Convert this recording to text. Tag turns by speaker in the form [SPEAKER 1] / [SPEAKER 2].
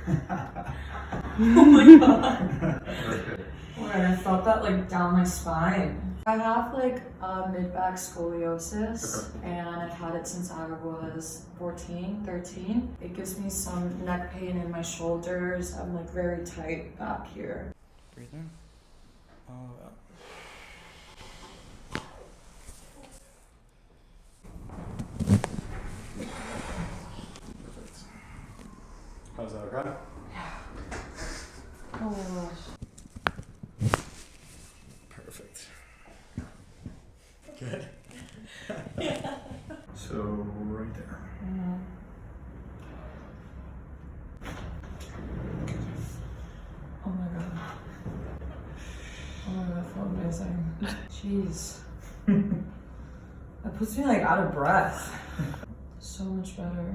[SPEAKER 1] Oh my god.
[SPEAKER 2] Okay.
[SPEAKER 1] Alright, I felt that like down my spine. I have like mid-back scoliosis and I've had it since I was 14, 13. It gives me some neck pain in my shoulders. I'm like very tight back here.
[SPEAKER 3] Breathe in. Out. Perfect. How's that, okay?
[SPEAKER 1] Oh my gosh.
[SPEAKER 3] Perfect. Good.
[SPEAKER 2] So right there.
[SPEAKER 1] Oh my god. Oh my god, I feel amazing. Jeez. That puts me like out of breath. So much better.